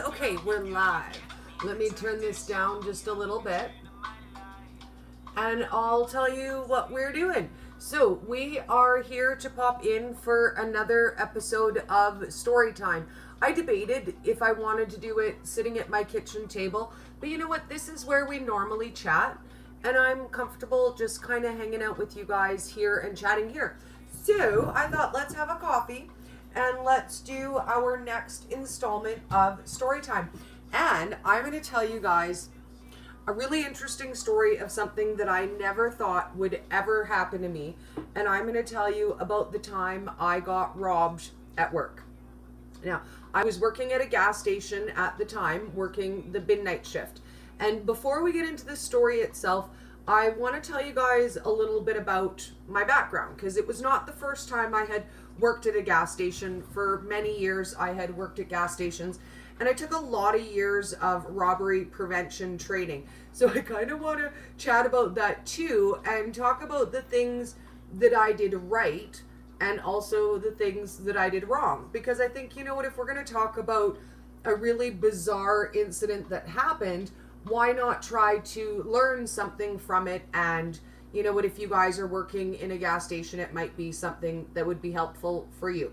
Okay, we're live. Let me turn this down just a little bit and I'll tell you what we're doing. So, we are here to pop in for another episode of Story Time. I debated if I wanted to do it sitting at my kitchen table, but you know what? This is where we normally chat, and I'm comfortable just kind of hanging out with you guys here and chatting here. So, I thought let's have a coffee and let's do our next installment of Story Time. And I'm going to tell you guys a really interesting story of something that I never thought would ever happen to me. And I'm going to tell you about the time I got robbed at work. Now, I was working at a gas station at the time, working the midnight shift. And before we get into the story itself, I want to tell you guys a little bit about my background, because it was not the first time I had worked at a gas station. For many years, I had worked at gas stations, and I took a lot of years of robbery prevention training. So I kind of want to chat about that too, and talk about the things that I did right and also the things that I did wrong. Because I think, you know what, if we're going to talk about a really bizarre incident that happened, why not try to learn something from it? And you know what, if you guys are working in a gas station, it might be something that would be helpful for you.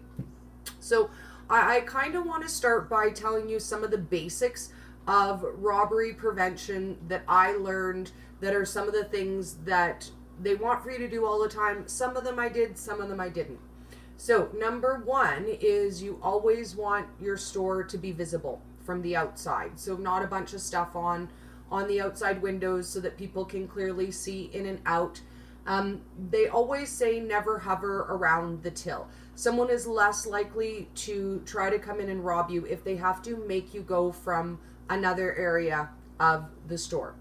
So I kind of want to start by telling you some of the basics of robbery prevention that I learned, that are some of the things that they want for you to do all the time. Some of them I did, some of them I didn't. So number one is you always want your store to be visible from the outside. So not a bunch of stuff on the outside windows so that people can clearly see in and out. They always say never hover around the till. Someone is less likely to try to come in and rob you if they have to make you go from another area of the store.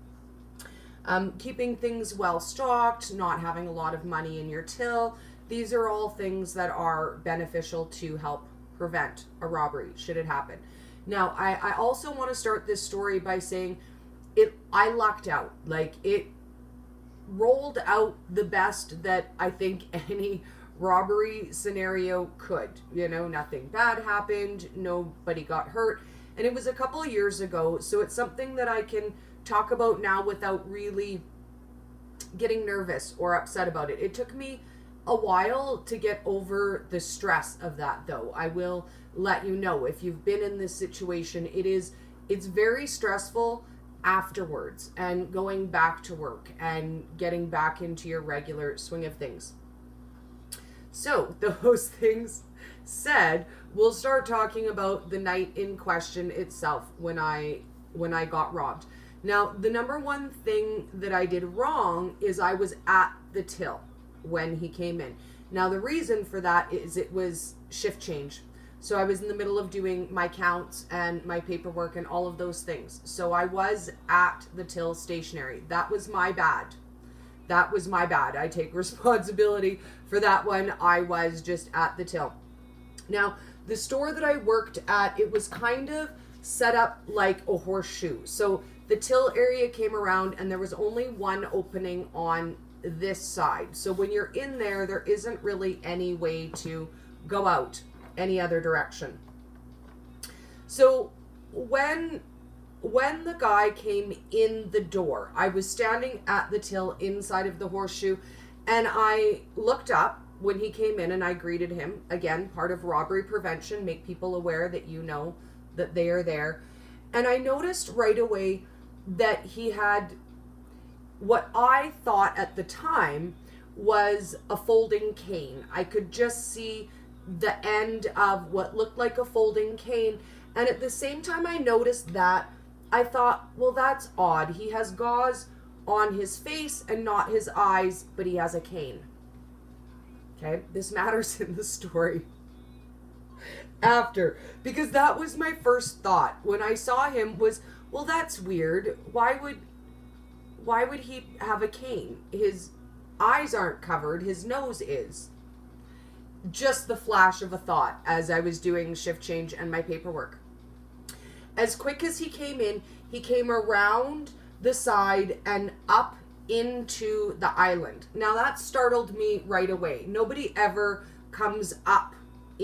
Keeping things well stocked, not having a lot of money in your till. These are all things that are beneficial to help prevent a robbery should it happen. Now, I also want to start this story by saying I lucked out. Like, it rolled out the best that I think any robbery scenario could. You know, nothing bad happened, nobody got hurt, and it was a couple of years ago, so it's something that I can talk about now without really getting nervous or upset about it. It took me a while to get over the stress of that, though. I will let you know, if you've been in this situation, it's very stressful afterwards, and going back to work and getting back into your regular swing of things. So, those things said, we'll start talking about the night in question itself when I got robbed. Now, the number one thing that I did wrong is I was at the till when he came in. Now, the reason for that is it was shift change. So I was in the middle of doing my counts and my paperwork and all of those things. So I was at the till stationary. That was my bad. I take responsibility for that one. I was just at the till. Now, the store that I worked at, it was kind of set up like a horseshoe. So the till area came around and there was only one opening on this side. So when you're in there, there isn't really any way to go out any other direction. So when the guy came in the door, I was standing at the till inside of the horseshoe, and I looked up when he came in and I greeted him. Again, part of robbery prevention, make people aware that you know that they are there. And I noticed right away that he had what I thought at the time was a folding cane. I could just see the end of what looked like a folding cane, and at the same time I noticed that, I thought, well, that's odd. He has gauze on his face and not his eyes, but he has a cane. Okay, this matters in the story after, because that was my first thought when I saw him was, well, that's weird. Why would he have a cane? His eyes aren't covered, his nose is. Just the flash of a thought as I was doing shift change and my paperwork. As quick as he came in, he came around the side and up into the island. Now that startled me right away. Nobody ever comes up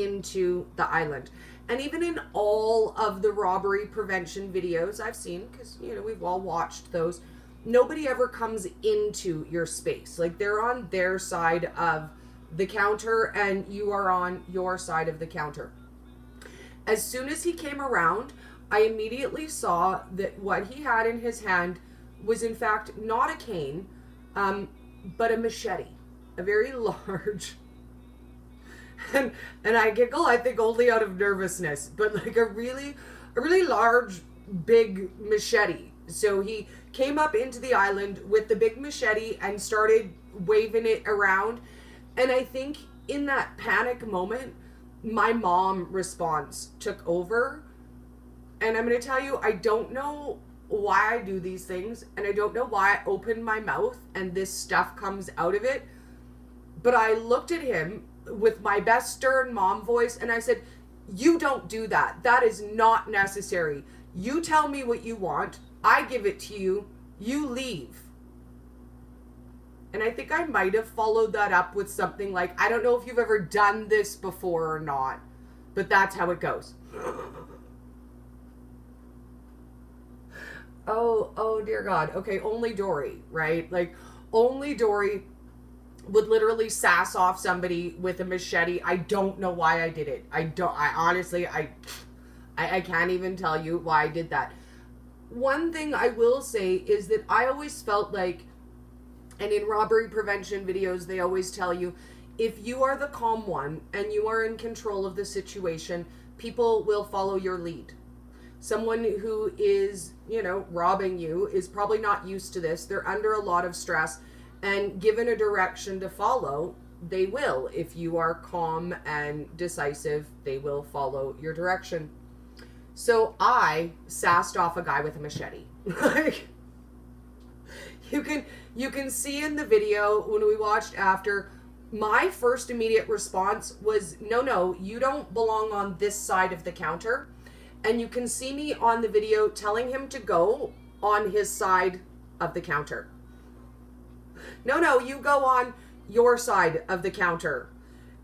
into the island. And even in all of the robbery prevention videos I've seen, because, you know, we've all watched those, nobody ever comes into your space. Like, they're on their side of the counter and you are on your side of the counter. As soon as he came around, I immediately saw that what he had in his hand was in fact not a cane, but a machete, a very large, and I giggle, I think only out of nervousness, but like a really large, big machete. So he came up into the island with the big machete and started waving it around. And I think in that panic moment, my mom response took over. And I'm going to tell you, I don't know why I do these things, and I don't know why I open my mouth and this stuff comes out of it. But I looked at him with my best stern mom voice and I said, "You don't do that. That is not necessary. You tell me what you want. I give it to you. You leave." And I think I might have followed that up with something like, "I don't know if you've ever done this before or not, but that's how it goes." Oh dear God. Okay, only Dory, right? Like, only Dory would literally sass off somebody with a machete. I don't know why I did it. I honestly, I can't even tell you why I did that. One thing I will say is that I always felt like, and in robbery prevention videos, they always tell you, if you are the calm one and you are in control of the situation, people will follow your lead. Someone who is, you know, robbing you is probably not used to this. They're under a lot of stress, and given a direction to follow, they will. If you are calm and decisive, they will follow your direction. So I sassed off a guy with a machete. Like, you can see in the video when we watched after, my first immediate response was, no, you don't belong on this side of the counter. And you can see me on the video telling him to go on his side of the counter. No, you go on your side of the counter.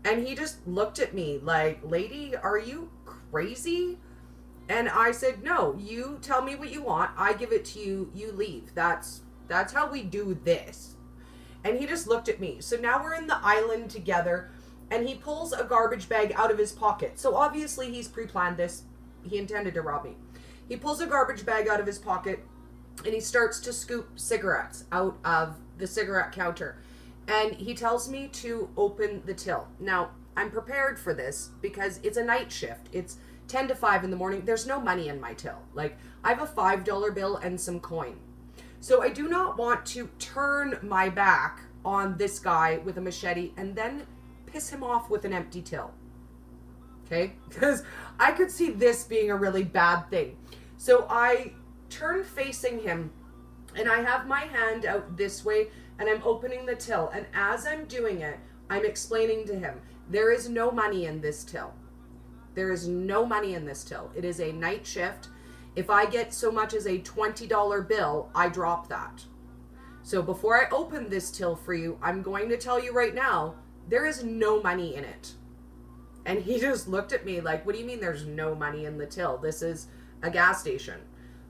And he just looked at me like, "Lady, are you crazy?" And I said, "No, you tell me what you want. I give it to you. You leave. That's how we do this." And he just looked at me. So now we're in the island together, and he pulls a garbage bag out of his pocket. So obviously he's pre-planned this. He intended to rob me. He pulls a garbage bag out of his pocket and he starts to scoop cigarettes out of the cigarette counter. And he tells me to open the till. Now, I'm prepared for this because it's a night shift. It's 10 to 5 in the morning. There's no money in my till. Like, I have a $5 bill and some coin. So I do not want to turn my back on this guy with a machete and then piss him off with an empty till. Okay? Because I could see this being a really bad thing. So I turn facing him and I have my hand out this way and I'm opening the till. And as I'm doing it, I'm explaining to him, there is no money in this till. There is no money in this till. It is a night shift. If I get so much as a $20 bill, I drop that. So before I open this till for you, I'm going to tell you right now, there is no money in it. And he just looked at me like, "What do you mean there's no money in the till? This is a gas station."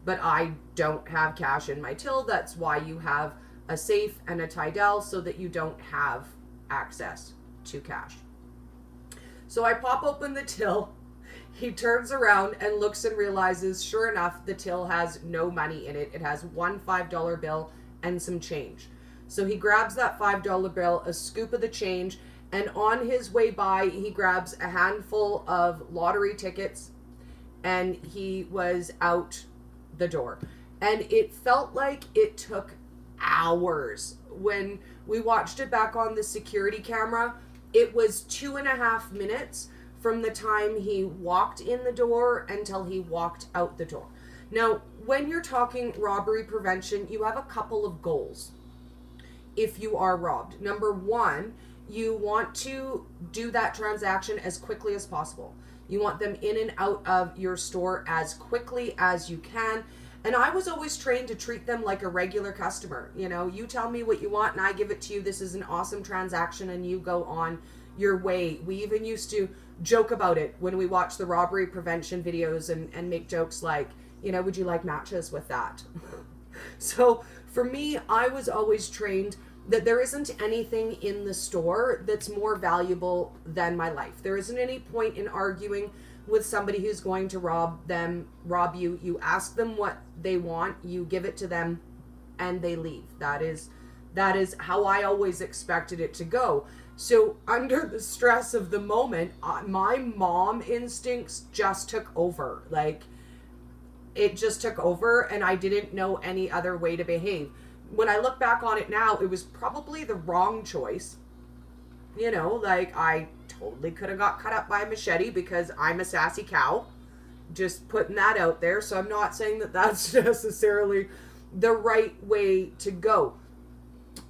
But I don't have cash in my till. That's why you have a safe and a Tidal, so that you don't have access to cash. So I pop open the till. He turns around and looks and realizes, sure enough, the till has no money in it. It has one $5 bill and some change. So he grabs that $5 bill, a scoop of the change, and on his way by, he grabs a handful of lottery tickets, and he was out the door. And it felt like it took hours. When we watched it back on the security camera, it was 2.5 minutes from the time he walked in the door until he walked out the door. Now, when you're talking robbery prevention, you have a couple of goals if you are robbed. Number one, you want to do that transaction as quickly as possible. You want them in and out of your store as quickly as you can. And I was always trained to treat them like a regular customer. You know, you tell me what you want and I give it to you. This is an awesome transaction, and you go on your way. We even used to joke about it when we watched the robbery prevention videos and make jokes like, you know, would you like matches with that? So for me, I was always trained that there isn't anything in the store that's more valuable than my life. There isn't any point in arguing with somebody who's going to rob you. You ask them what they want, you give it to them, and they leave. That is how I always expected it to go. So under the stress of the moment, my mom instincts just took over. Like, it just took over, and I didn't know any other way to behave. When I look back on it now, it was probably the wrong choice. You know, like, I totally could have got cut up by a machete because I'm a sassy cow. Just putting that out there. So I'm not saying that that's necessarily the right way to go.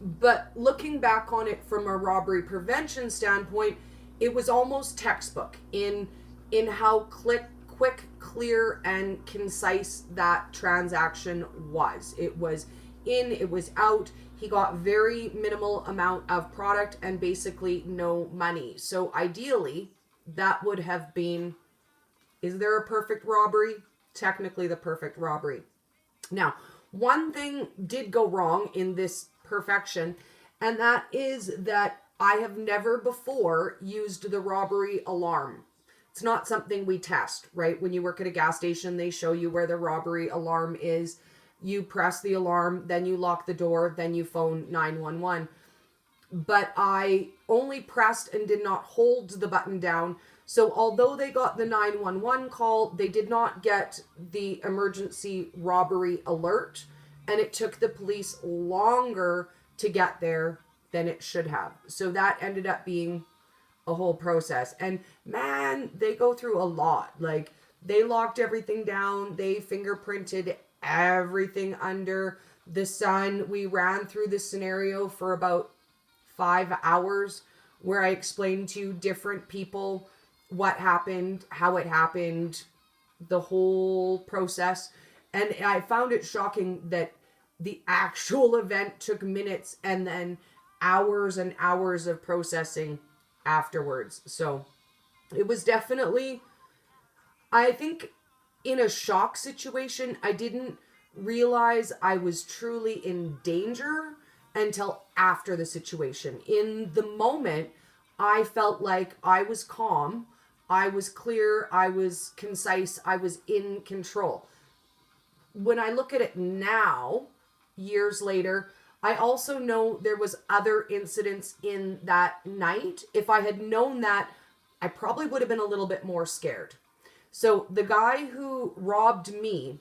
But looking back on it from a robbery prevention standpoint, it was almost textbook in how quick, clear, and concise that transaction was. It was in, it was out. He got very minimal amount of product and basically no money. So ideally, that would have been, is there a perfect robbery? Technically the perfect robbery. Now, one thing did go wrong in this perfection, and that is that I have never before used the robbery alarm. It's not something we test, right? When you work at a gas station, they show you where the robbery alarm is. You press the alarm, then you lock the door, then you phone 911. But I only pressed and did not hold the button down. So although they got the 911 call, they did not get the emergency robbery alert. And it took the police longer to get there than it should have. So that ended up being a whole process. And man, they go through a lot. Like, they locked everything down. They fingerprinted everything under the sun. We ran through this scenario for about 5 hours where I explained to different people what happened, how it happened, the whole process. And I found it shocking that the actual event took minutes and then hours and hours of processing afterwards. So it was definitely, I think, in a shock situation. I didn't realize I was truly in danger until after the situation. In the moment, I felt like I was calm, I was clear, I was concise, I was in control. When I look at it now, years later, I also know there was other incidents in that night. If I had known that, I probably would have been a little bit more scared. So the guy who robbed me,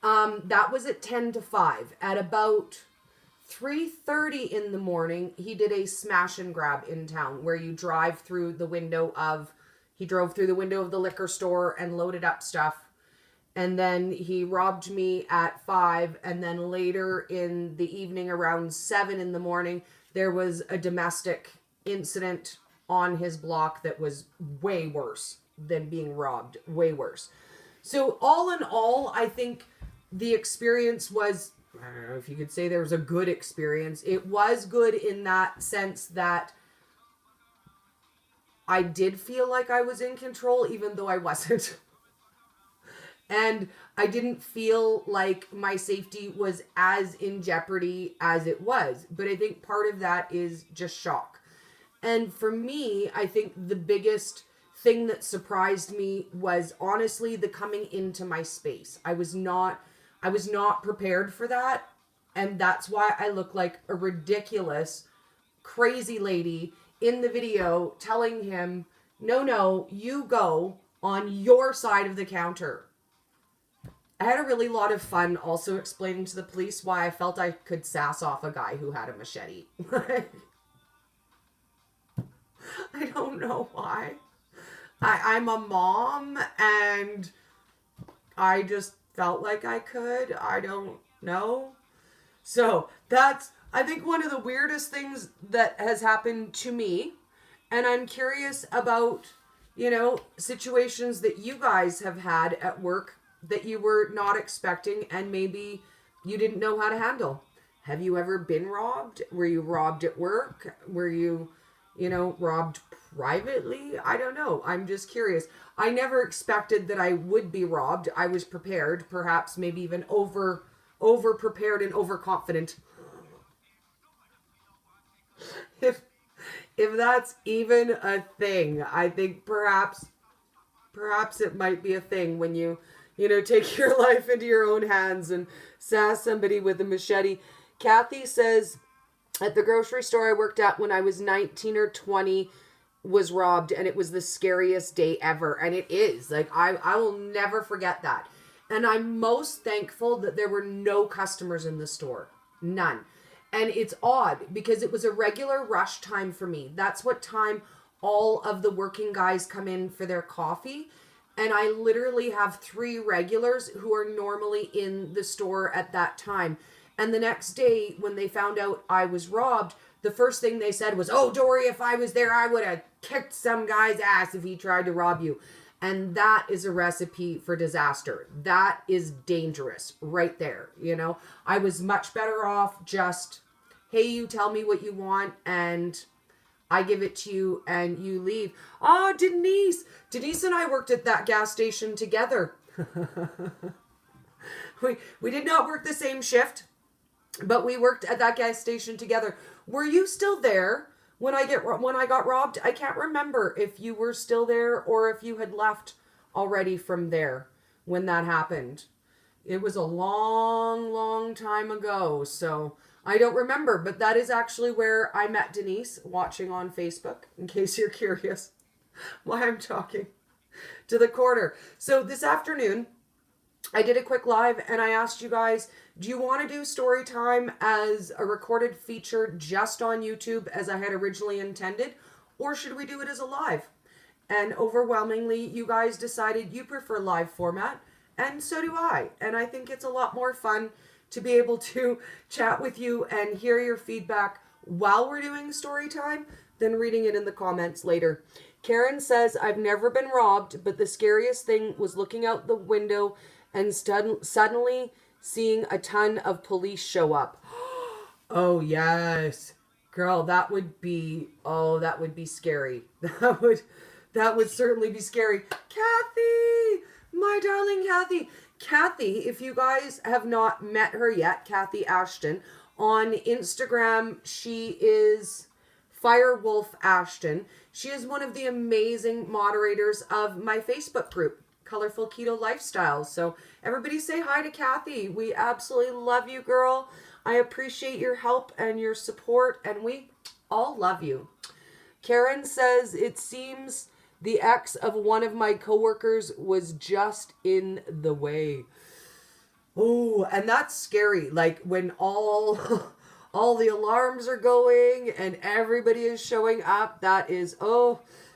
that was at 10 to 5. At about 3:30 in the morning, he did a smash and grab in town where you drive through the window of, he drove through the window of the liquor store and loaded up stuff. And then he robbed me at 5. And then later in the evening, around 7 in the morning, there was a domestic incident on his block that was way worse than being robbed. Way worse. So all in all, I think the experience was, I don't know if you could say there was a good experience. It was good in that sense that I did feel like I was in control, even though I wasn't. And I didn't feel like my safety was as in jeopardy as it was. But I think part of that is just shock. And for me, I think the biggest thing that surprised me was honestly the coming into my space. I was not prepared for that. And that's why I look like a ridiculous, crazy lady in the video telling him, no, you go on your side of the counter. I had a really lot of fun also explaining to the police why I felt I could sass off a guy who had a machete. I don't know why. I'm a mom and I just felt like I could. I don't know. So that's, I think, one of the weirdest things that has happened to me. And I'm curious about, situations that you guys have had at work that you were not expecting and maybe you didn't know how to handle. Have you ever been robbed? Were you robbed at work? Were you, robbed privately. I don't know. I'm just curious. I never expected that I would be robbed. I was prepared, perhaps maybe even over prepared and overconfident. If if that's even a thing, I think perhaps it might be a thing when you take your life into your own hands and sass somebody with a machete. Kathy says, at the grocery store I worked at when I was 19 or 20 was robbed, and it was the scariest day ever. And it is. Like, I will never forget that. And I'm most thankful that there were no customers in the store. None. And it's odd because it was a regular rush time for me. That's what time all of the working guys come in for their coffee. And I literally have 3 regulars who are normally in the store at that time. And the next day, when they found out I was robbed, the first thing they said was, "Oh, Dory, if I was there, I would have kicked some guy's ass if he tried to rob you." And that is a recipe for disaster. That is dangerous right there. I was much better off just, hey, you tell me what you want and I give it to you and you leave. Oh, Denise. Denise and I worked at that gas station together. we did not work the same shift, but we worked at that gas station together. Were you still there when I got robbed? I can't remember if you were still there or if you had left already from there when that happened. It was a long, long time ago, so I don't remember, but that is actually where I met Denise, watching on Facebook, in case you're curious why I'm talking to the corner. So this afternoon, I did a quick live and I asked you guys, do you want to do story time as a recorded feature just on YouTube as I had originally intended? Or should we do it as a live? And overwhelmingly, you guys decided you prefer live format, and so do I. And I think it's a lot more fun to be able to chat with you and hear your feedback while we're doing story time than reading it in the comments later. Karen says, I've never been robbed, but the scariest thing was looking out the window and suddenly seeing a ton of police show up. Oh, yes. Girl, that would be scary. That would certainly be scary. Kathy, my darling Kathy. Kathy, if you guys have not met her yet, Kathy Ashton, on Instagram, she is Firewolf Ashton. She is one of the amazing moderators of my Facebook group, Colorful Keto Lifestyle. So everybody say hi to Kathy. We absolutely love you, girl. I appreciate your help and your support, and we all love you. Karen says, it seems the ex of one of my coworkers was just in the way. Oh, and that's scary. Like when all the alarms are going and everybody is showing up, that is,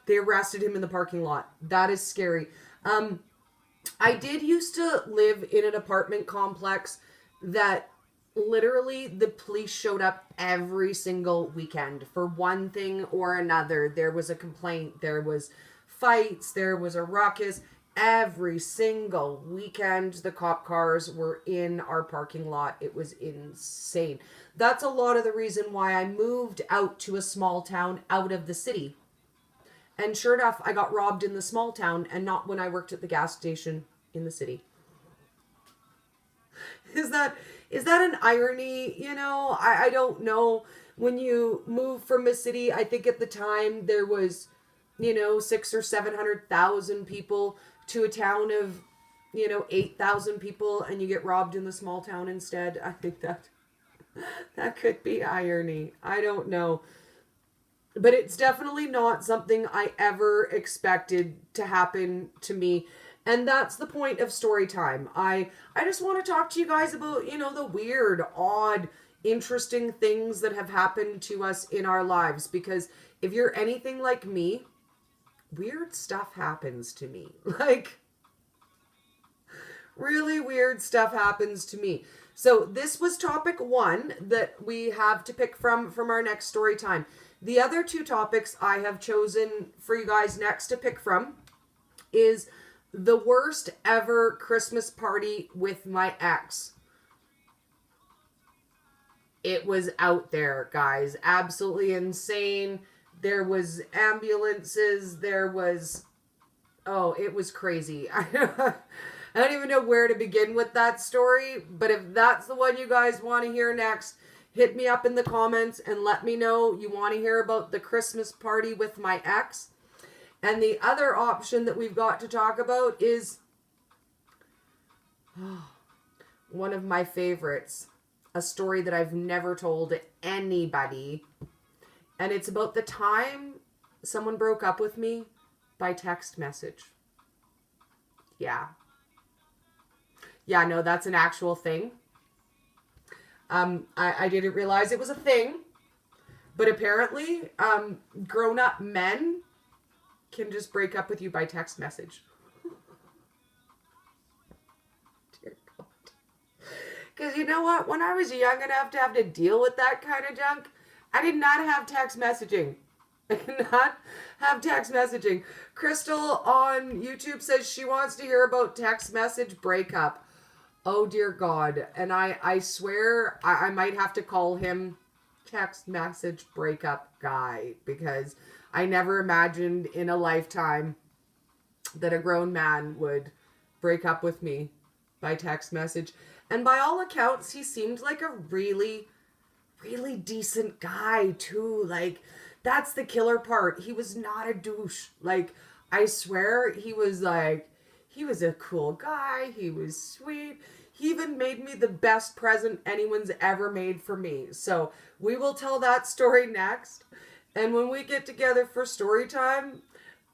they arrested him in the parking lot. That is scary. I did used to live in an apartment complex that literally the police showed up every single weekend for one thing or another. There was a complaint, there was fights, there was a ruckus. Every single weekend the cop cars were in our parking lot. It was insane. That's a lot of the reason why I moved out to a small town out of the city. And sure enough, I got robbed in the small town and not when I worked at the gas station in the city. Is that an irony? I don't know. When you move from a city, I think at the time there was, 600,000 or 700,000 people to a town of, 8,000 people, and you get robbed in the small town instead. I think that could be irony. I don't know. But it's definitely not something I ever expected to happen to me. And that's the point of story time. I just want to talk to you guys about, the weird, odd, interesting things that have happened to us in our lives. Because if you're anything like me, weird stuff happens to me. Like, really weird stuff happens to me. So this was topic 1 that we have to pick from our next story time. The other 2 topics I have chosen for you guys next to pick from is the worst ever Christmas party with my ex. It was out there, guys. Absolutely insane. There was ambulances. There was, oh, it was crazy. I don't even know where to begin with that story, but if that's the one you guys want to hear next, hit me up in the comments and let me know you want to hear about the Christmas party with my ex. And the other option that we've got to talk about is one of my favorites, a story that I've never told anybody. And it's about the time someone broke up with me by text message. Yeah. Yeah, no, that's an actual thing. I didn't realize it was a thing. But apparently, grown-up men can just break up with you by text message. Dear God. Because you know what? When I was young enough to have to deal with that kind of junk, I did not have text messaging. I did not have text messaging. Crystal on YouTube says she wants to hear about text message breakup. Oh, dear God. And I swear I might have to call him text message breakup guy, because I never imagined in a lifetime that a grown man would break up with me by text message. And by all accounts, he seemed like a really, really decent guy too. Like, that's the killer part. He was not a douche. Like, I swear he was a cool guy. He was sweet. He even made me the best present anyone's ever made for me. So we will tell that story next. And when we get together for story time,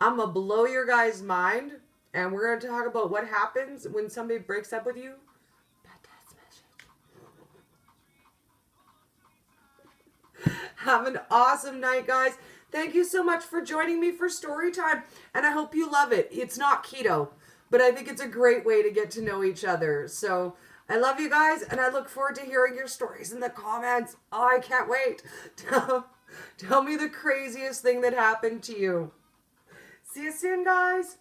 I'm going to blow your guys' mind. And we're going to talk about what happens when somebody breaks up with you. Have an awesome night, guys. Thank you so much for joining me for story time. And I hope you love it. It's not keto, but I think it's a great way to get to know each other. So I love you guys, and I look forward to hearing your stories in the comments. Oh, I can't wait. Tell me the craziest thing that happened to you. See you soon, guys.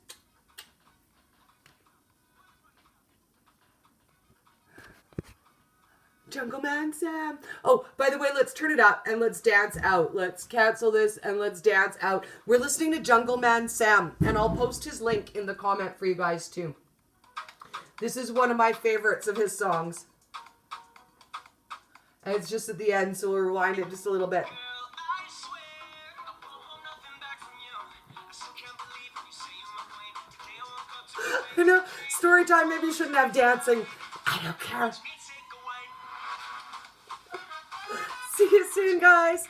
Jungle Man Sam. Oh, by the way, let's turn it up and let's dance out. Let's cancel this and let's dance out. We're listening to Jungle Man Sam, and I'll post his link in the comment for you guys too. This is one of my favorites of his songs. And it's just at the end, so we'll rewind it just a little bit. You know, story time, maybe you shouldn't have dancing. I don't care. See you soon, guys.